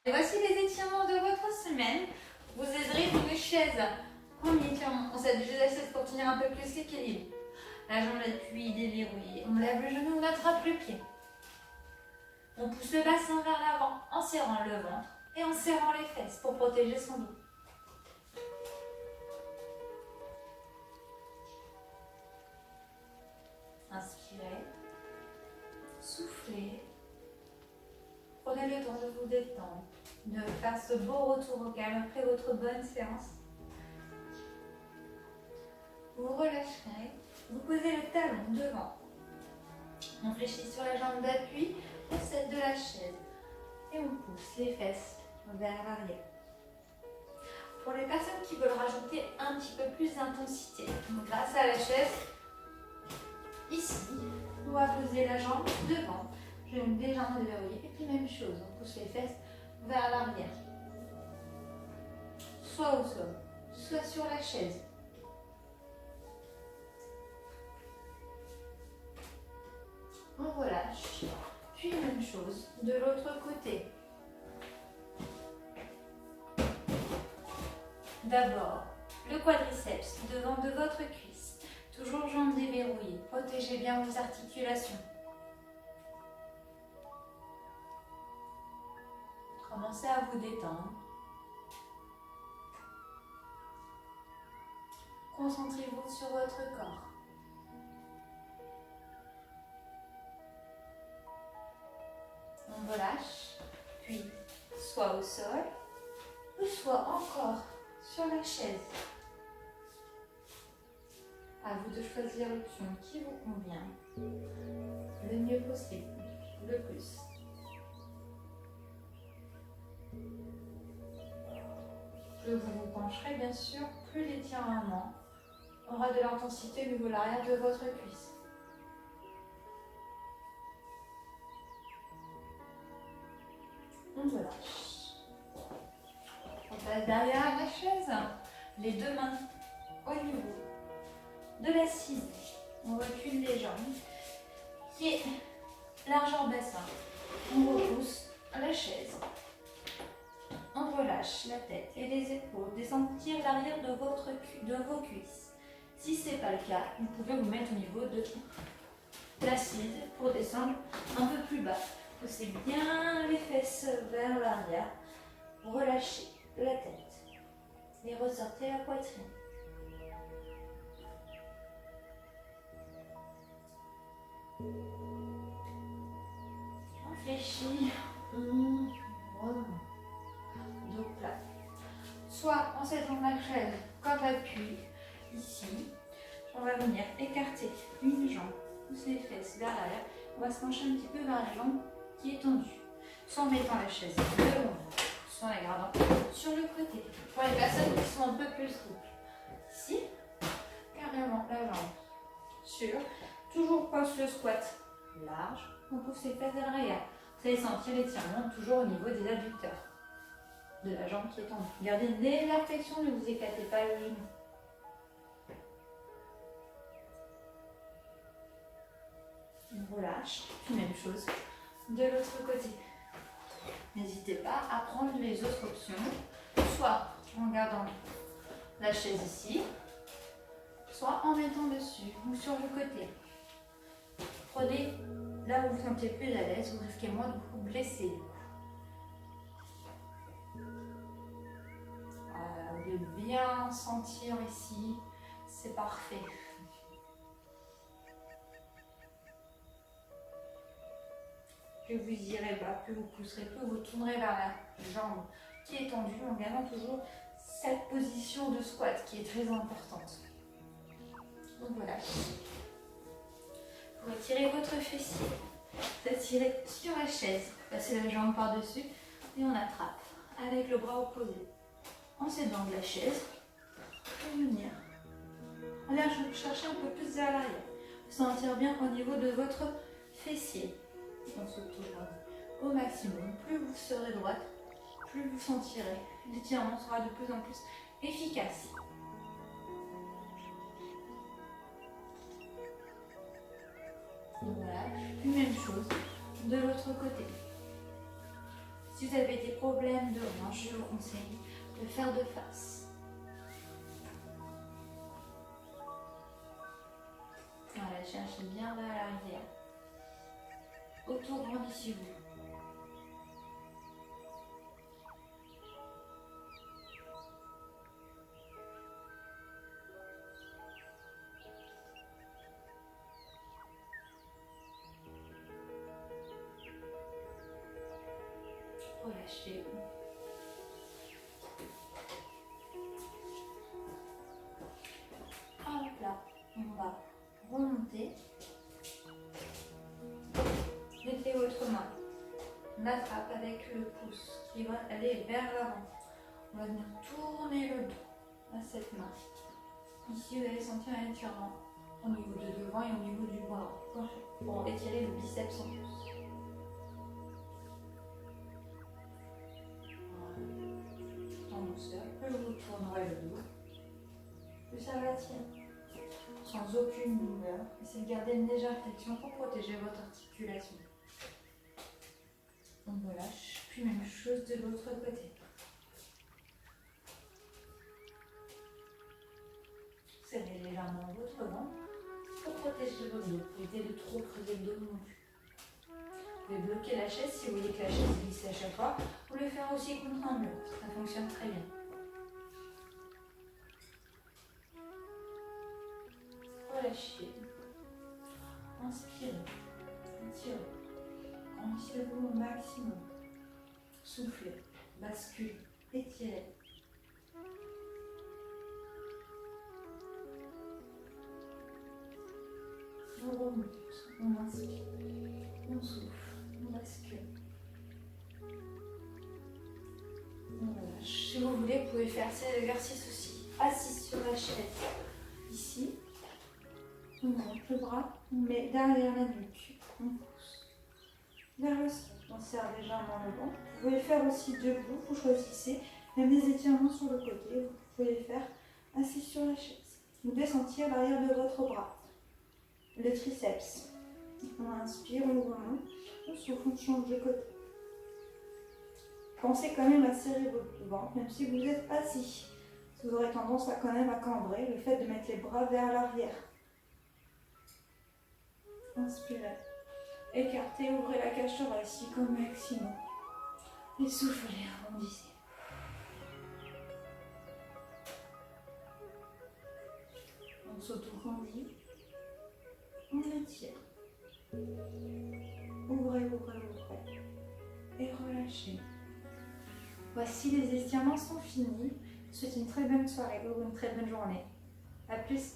Et voici les étirements de votre semaine. Vous aiderez une chaise. Premier étirement, on s'aide juste assise pour tenir un peu plus l'équilibre. La jambe d'appui déverrouillée. On lève le genou, on attrape le pied. On pousse le bassin vers l'avant en serrant le ventre et en serrant les fesses pour protéger son dos. Inspirez. Soufflez. Prenez le temps de vous détendre, de faire ce beau retour au calme après votre bonne séance. Vous relâcherez, vous posez le talon devant. On fléchit sur la jambe d'appui ou celle de la chaise. Et on pousse les fesses vers l'arrière. Pour les personnes qui veulent rajouter un petit peu plus d'intensité, grâce à la chaise, ici, on va poser la jambe devant. Genou légèrement déverrouillé. Et puis même chose, on pousse les fesses vers l'arrière. Soit au sol, soit sur la chaise. On relâche. Puis même chose de l'autre côté. D'abord, le quadriceps devant de votre cuisse. Toujours jambes déverrouillées. Protégez bien vos articulations. Commencez à vous détendre. Concentrez-vous sur votre corps. On relâche, puis soit au sol, ou soit encore sur la chaise. À vous de choisir l'option qui vous convient le mieux possible, le plus. Plus vous vous pencherez, bien sûr, plus l'étirement aura de l'intensité au niveau de l'arrière de votre cuisse. On relâche. On passe derrière la chaise, les deux mains au niveau de l'assise. On recule les jambes, pieds, largeur bassin. On repousse la chaise. On relâche la tête et les épaules. Descendir l'arrière de vos cuisses. Si ce n'est pas le cas, vous pouvez vous mettre au niveau de l'assise pour descendre un peu plus bas. Poussez bien les fesses vers l'arrière. Relâchez la tête et ressortez la poitrine. On fléchit. On remonte. Dos plat. Soit en s'étendant la chaise comme appui, ici. On va venir écarter une jambe, pousser les fesses vers l'arrière. On va se pencher un petit peu vers la jambe qui est tendue. Soit en mettant la chaise devant, soit en la gardant sur le côté. Pour les personnes qui sont un peu plus souples. Ici, carrément la jambe sur. Toujours poste le squat large. On pousse les fesses vers l'arrière. Vous allez sentir l'étirement toujours au niveau des adducteurs de la jambe qui est tendue. Gardez une légère flexion, ne vous éclatez pas le genou. On relâche, puis même chose de l'autre côté. N'hésitez pas à prendre les autres options, soit en gardant la chaise ici, soit en mettant dessus ou sur le côté. Prenez là où vous vous sentez plus à l'aise, vous risquez moins de vous blesser. De bien sentir ici, c'est parfait. Plus vous irez bas, plus vous pousserez, plus vous tournerez vers la jambe qui est tendue en gardant toujours cette position de squat qui est très importante. Donc voilà. Vous retirez votre fessier, vous attirez sur la chaise, passez la jambe par-dessus et on attrape avec le bras opposé. En s'aidant de la chaise, pour venir. Allez chercher un peu plus vers l'arrière. Sentir bien au niveau de votre fessier. On se tourne au maximum. Plus vous serez droite, plus vous sentirez. L'étirement sera de plus en plus efficace. Voilà. Puis même chose de l'autre côté. Si vous avez des problèmes de hanche, je vous conseille de faire de face. Voilà, cherchez bien vers l'arrière. Autour, grandissez-vous. Relâchez-vous. Hop là, on va remonter. Mettez votre main. On attrape avec le pouce qui va aller vers l'avant. On va venir tourner le dos à cette main. Ici, vous allez sentir un étirement au niveau de devant et au niveau du bras. Pour étirer le biceps en plus. En douceur, plus vous tournerez le dos, plus ça va tirer. Sans aucune douleur. Essayez de garder une légère flexion pour protéger votre articulation. On relâche, puis même chose de l'autre côté. Serrez légèrement votre ventre pour protéger votre dos, pour éviter de trop creuser le dos non plus. Vous pouvez bloquer la chaise si vous voyez que la chaise glisse à chaque fois. Vous pouvez le faire aussi contre un mur, ça fonctionne très bien. Relâchez. Inspirez. Étirez. Grandissez-vous au maximum. Soufflez. Basculez. Étirez. On remonte. On inspire. On souffle. On bascule. On relâche. Si vous voulez, vous pouvez faire cet exercice aussi. Assis sur la chaise. Ici. On monte le bras, on met derrière la nuque, on pousse vers le sol, on serre légèrement le ventre. Vous pouvez le faire aussi debout, vous choisissez, même des étirements sur le côté, vous pouvez les faire assis sur la chaise. Vous devez sentir l'arrière de votre bras, le triceps. On inspire, on remonte, on souffle, on change de côté. Pensez quand même à serrer votre ventre, même si vous êtes assis. Vous aurez tendance à quand même à cambrer, le fait de mettre les bras vers l'arrière. Inspirez. Écartez, ouvrez la cage thoracique au maximum. Et soufflez, arrondissez. On s'auto-grandit. On étire. Ouvrez, ouvrez, ouvrez. Et relâchez. Voici, les étirements sont finis. Je vous souhaite une très bonne soirée ou une très bonne journée. A plus.